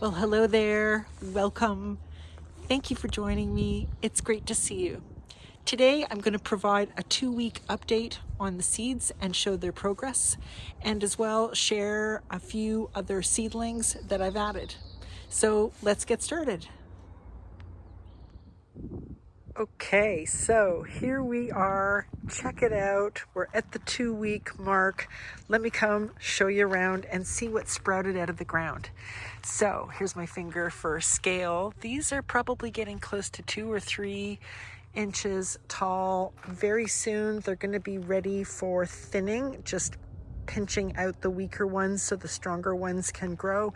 Well, hello there. Welcome. Thank you for joining me. It's great to see you. Today, I'm going to provide a 2-week update on the seeds and show their progress, and as well share a few other seedlings that I've added. So let's get started. Okay, so here we are. Check it out. We're at the 2-week mark. Let me come show you around and see what sprouted out of the ground. So here's my finger for scale. These are probably getting close to 2 or 3 inches tall. Very soon they're going to be ready for thinning, just pinching out the weaker ones so the stronger ones can grow.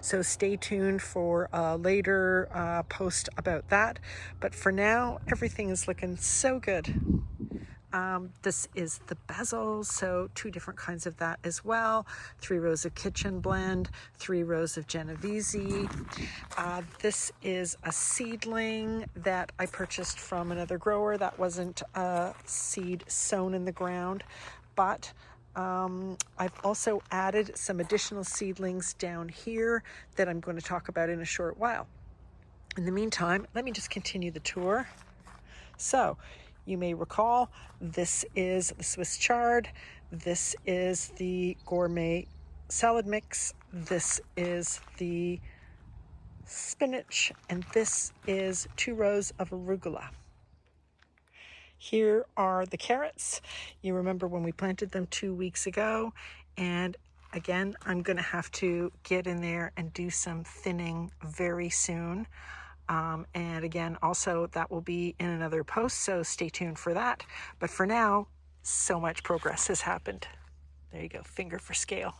So stay tuned for a later post about that. But for now, everything is looking so good. This is the basil, so 2 different kinds of that as well. 3 rows of kitchen blend, 3 rows of Genovese. This is a seedling that I purchased from another grower. That wasn't a seed sown in the ground, but I've also added some additional seedlings down here that I'm going to talk about in a short while. In the meantime, let me just continue the tour. So, you may recall, this is the Swiss chard, this is the gourmet salad mix, this is the spinach, and this is 2 rows of arugula. Here are the carrots. You remember when we planted them 2 weeks ago, and again, I'm going to have to get in there and do some thinning very soon. And again, also that will be in another post, so stay tuned for that. But for now, so much progress has happened. There you go, finger for scale.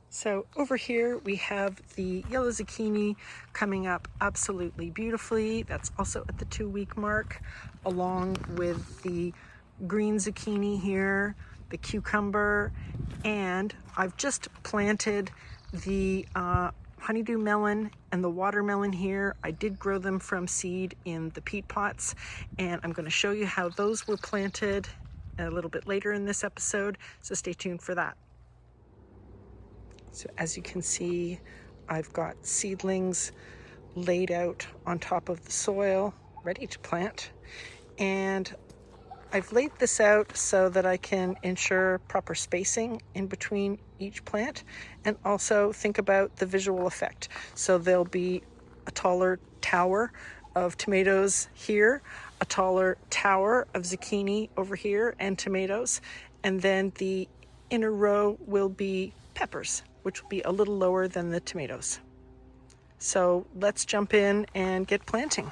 So over here we have the yellow zucchini coming up absolutely beautifully. That's also at the 2-week mark, along with the green zucchini here, the cucumber, and I've just planted the honeydew melon and the watermelon here. I did grow them from seed in the peat pots, and I'm going to show you how those were planted a little bit later in this episode, so stay tuned for that. So as you can see, I've got seedlings laid out on top of the soil, ready to plant. And I've laid this out so that I can ensure proper spacing in between each plant and also think about the visual effect. So there'll be a taller tower of tomatoes here, a taller tower of zucchini over here and tomatoes, and then the inner row will be peppers, which will be a little lower than the tomatoes. So let's jump in and get planting.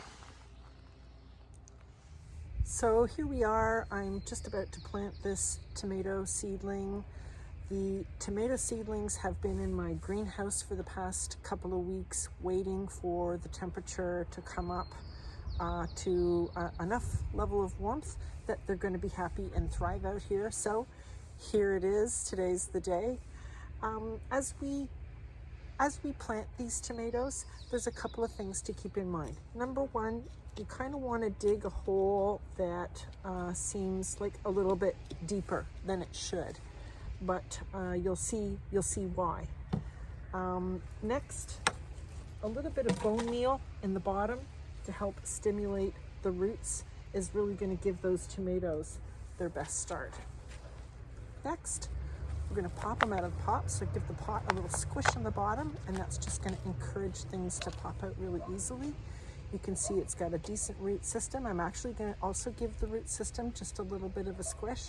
So here we are. I'm just about to plant this tomato seedling. The tomato seedlings have been in my greenhouse for the past couple of weeks, waiting for the temperature to come up to enough level of warmth that they're going to be happy and thrive out here. So here it is. Today's the day. As we plant these tomatoes, there's a couple of things to keep in mind. Number one, you kind of want to dig a hole that seems like a little bit deeper than it should, but you'll see why. Next, a little bit of bone meal in the bottom to help stimulate the roots is really going to give those tomatoes their best start. Next, we're going to pop them out of the pot, so give the pot a little squish on the bottom, and that's just going to encourage things to pop out really easily. You can see it's got a decent root system. I'm actually going to also give the root system just a little bit of a squish,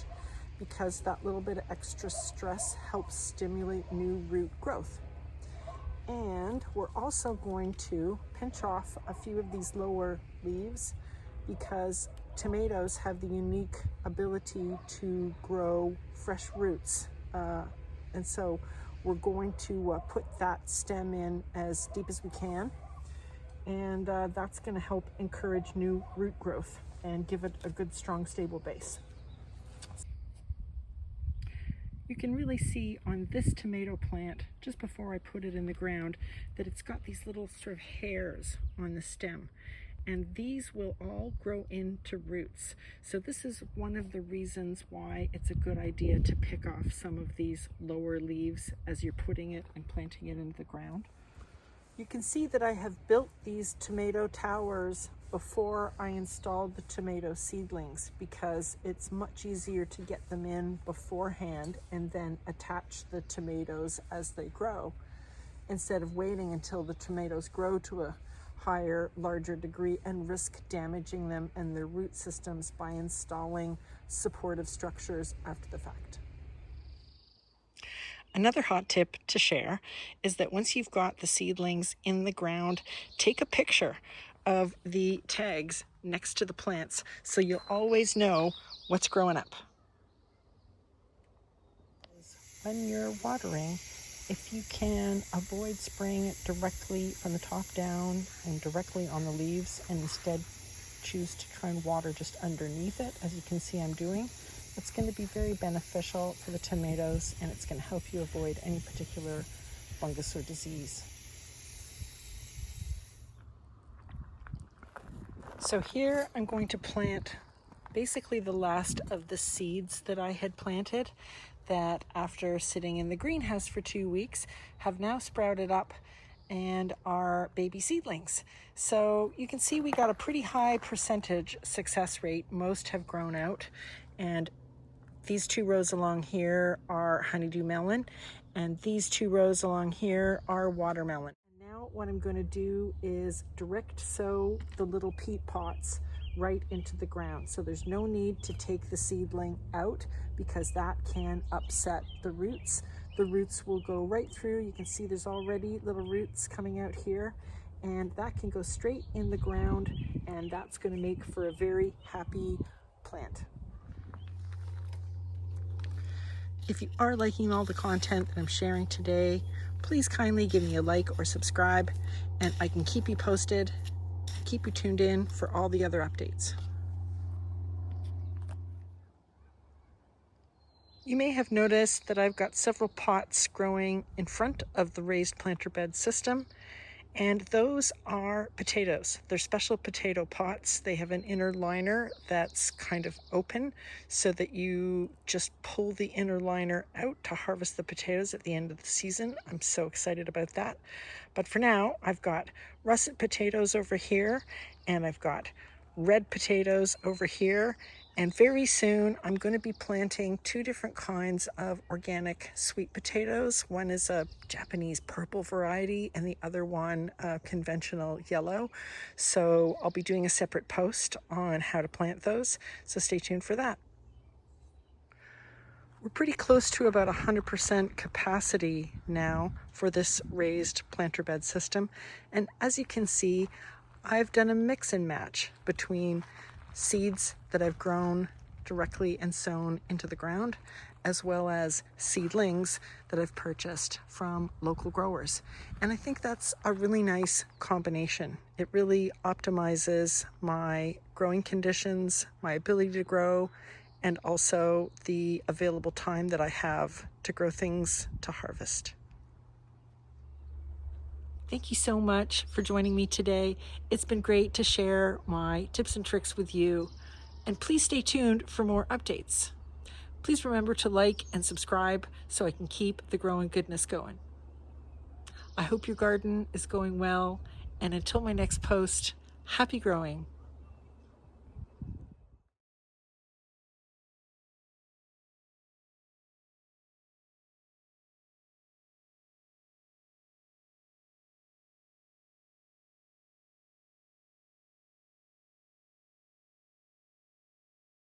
because that little bit of extra stress helps stimulate new root growth. And we're also going to pinch off a few of these lower leaves, because tomatoes have the unique ability to grow fresh roots. And so we're going to put that stem in as deep as we can, and that's going to help encourage new root growth and give it a good, strong, stable base. You can really see on this tomato plant, just before I put it in the ground, that it's got these little sort of hairs on the stem. and these will all grow into roots. So this is one of the reasons why it's a good idea to pick off some of these lower leaves as you're putting it and planting it into the ground. You can see that I have built these tomato towers before I installed the tomato seedlings, because it's much easier to get them in beforehand and then attach the tomatoes as they grow, instead of waiting until the tomatoes grow to a higher, larger degree and risk damaging them and their root systems by installing supportive structures after the fact. Another hot tip to share is that once you've got the seedlings in the ground, take a picture of the tags next to the plants so you'll always know what's growing up. When you're watering, if you can avoid spraying it directly from the top down and directly on the leaves, and instead choose to try and water just underneath it, as you can see I'm doing, it's going to be very beneficial for the tomatoes, and it's going to help you avoid any particular fungus or disease. So here I'm going to plant basically the last of the seeds that I had planted, that after sitting in the greenhouse for 2 weeks have now sprouted up and are baby seedlings. So you can see we got a pretty high percentage success rate. Most have grown out, and these 2 rows along here are honeydew melon, and these 2 rows along here are watermelon. And now what I'm going to do is direct sow the little peat pots right into the ground. So there's no need to take the seedling out, because that can upset the roots. The roots will go right through. You can see there's already little roots coming out here, and that can go straight in the ground, and that's going to make for a very happy plant. If you are liking all the content that I'm sharing today, please kindly give me a like or subscribe, and I can keep you posted, keep you tuned in for all the other updates. You may have noticed that I've got several pots growing in front of the raised planter bed system, and those are potatoes. They're special potato pots. They have an inner liner that's kind of open so that you just pull the inner liner out to harvest the potatoes at the end of the season. I'm so excited about that. But for now, I've got russet potatoes over here, and I've got red potatoes over here. And very soon I'm going to be planting 2 different kinds of organic sweet potatoes. One is a Japanese purple variety, and the other one a conventional yellow. So I'll be doing a separate post on how to plant those, so stay tuned for that. We're pretty close to about 100% capacity now for this raised planter bed system. And as you can see, I've done a mix and match between seeds that I've grown directly and sown into the ground, as well as seedlings that I've purchased from local growers. And I think that's a really nice combination. It really optimizes my growing conditions, my ability to grow, and also the available time that I have to grow things to harvest. Thank you so much for joining me today. It's been great to share my tips and tricks with you, and please stay tuned for more updates. Please remember to like and subscribe so I can keep the growing goodness going. I hope your garden is going well, and until my next post, happy growing.